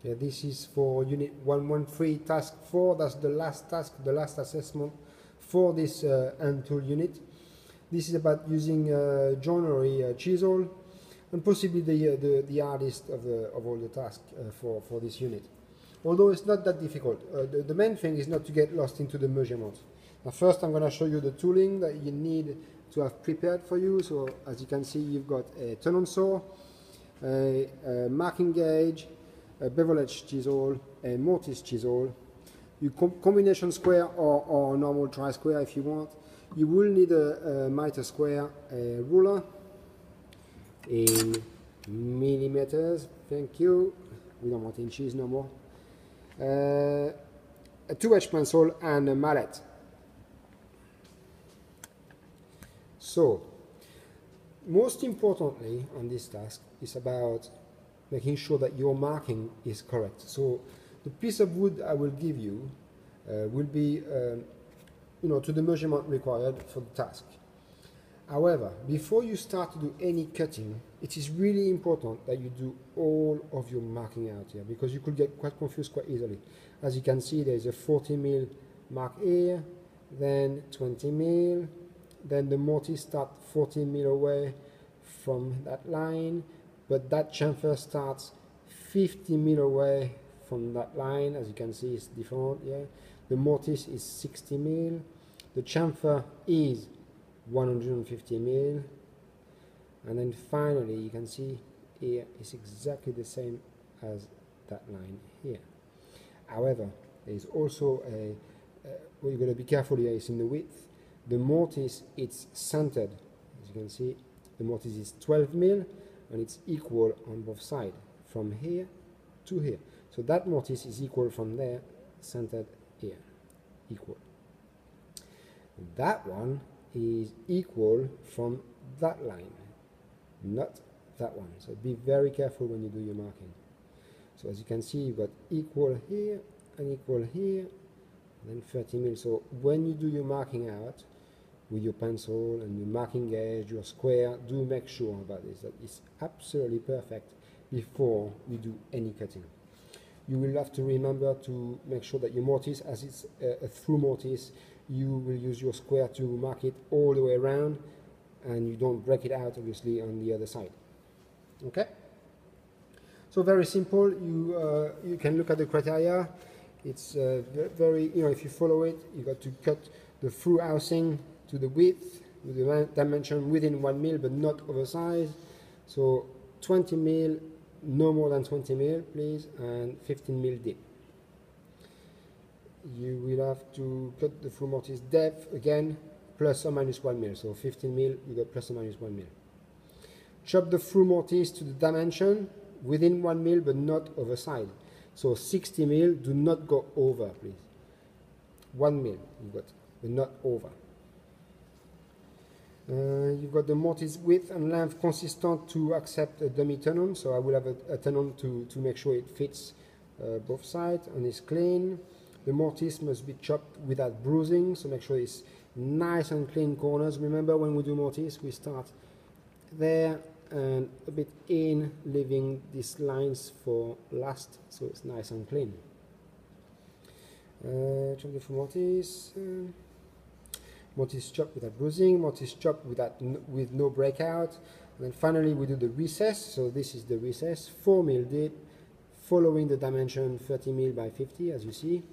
Okay, this is for unit 113, task 4. That's the last task, the last assessment for this hand tool unit. This is about using joinery chisel, and possibly the hardest of all the tasks for this unit. Although it's not that difficult. The main thing is not to get lost into the measurements. Now first I'm going to show you the tooling that you need to have prepared for you. So as you can see, you've got a tenon saw, a marking gauge, a bevel edge chisel, a mortise chisel, you combination square or normal tri-square if you want. You will need a mitre square, a ruler in millimeters, thank you, we don't want inches no more, a 2H pencil and a mallet. So, most importantly on this task is about making sure that your marking is correct. So the piece of wood I will give you will be to the measurement required for the task. However, before you start to do any cutting, it is really important that you do all of your marking out here, because you could get quite confused quite easily. As you can see, there is a 40 mil mark here, then 20 mil, then the mortise starts 40 mil away from that line, but that chamfer starts 50 mil away from that line. As you can see, it's different. Yeah, the mortise is 60 mil, the chamfer is 150 mil, and then finally you can see here it's exactly the same as that line here. However, there is also what you've got to be careful here is in the width. The mortise, it's centered. As you can see, the mortise is 12 mil and it's equal on both sides, from here to here. So that mortise is equal from there, centered here, equal. That one is equal from that line, not that one. So be very careful when you do your marking. So as you can see, you've got equal here and equal here, and then 30 mil. So when you do your marking out with your pencil and your marking gauge, your square, do make sure about this, that it's absolutely perfect before you do any cutting. You will have to remember to make sure that your mortise, as it's a through mortise, you will use your square to mark it all the way around, and you don't break it out obviously on the other side. Okay? So very simple. You can look at the criteria. It's very, if you follow it, you got to cut the through housing to the width with the dimension within 1 mil, but not oversized. So 20 mil, no more than 20 mil, please, and 15 mil deep. You will have to cut the through mortise depth again, plus or minus 1 mil. So 15 mil, you got plus or minus 1 mil. Chop the through mortise to the dimension within 1 mil, but not oversized. So 60 mil, do not go over, please. 1 mil, you got, but not over. You've got the mortise width and length consistent to accept a dummy tenon. So I will have a tenon to make sure it fits both sides and is clean. The mortise must be chopped without bruising, so make sure it's nice and clean corners. Remember, when we do mortise, we start there and a bit in, leaving these lines for last, so it's nice and clean. Chop the mortise. Mortise chopped without bruising, mortise chopped with no breakout. And then finally we do the recess. So this is the recess, 4 mil deep, following the dimension 30 mil by 50, as you see.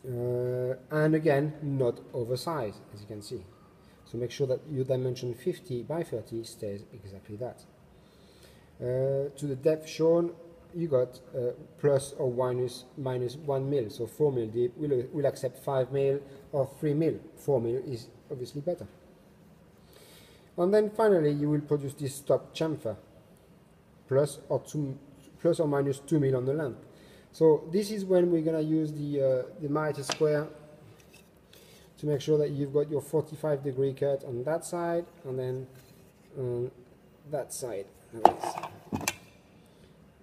And again, not oversized, as you can see. So make sure that your dimension 50 by 30 stays exactly that. To the depth shown, you got plus or minus 1 mil, so 4 mil deep. We'll accept 5 mil or 3 mil. 4 mil is obviously better. And then finally, you will produce this top chamfer, plus or minus 2 mil on the length. So this is when we're going to use the mitre square to make sure that you've got your 45-degree cut on that side, and then on that side.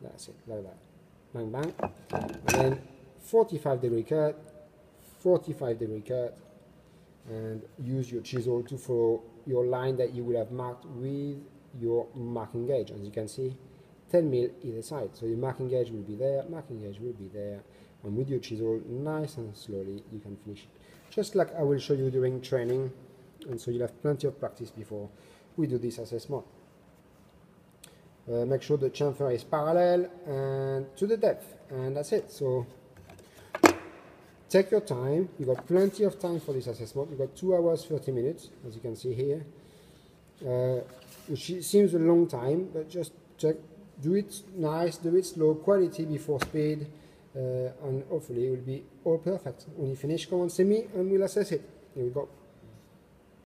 That's it, like that. Bang, bang. And then 45-degree cut, 45-degree cut, and use your chisel to follow your line that you will have marked with your marking gauge. As you can see, 10 mil either side. So your marking edge will be there, marking edge will be there, and with your chisel, nice and slowly, you can finish it. Just like I will show you during training, and so you'll have plenty of practice before we do this assessment. Make sure the chamfer is parallel and to the depth, and that's it. So take your time. You got plenty of time for this assessment. You got 2 hours 30 minutes, as you can see here, which seems a long time, but just check. Do it nice, do it slow, quality before speed, and hopefully it will be all perfect. When you finish, come and see me and we'll assess it. Here we go.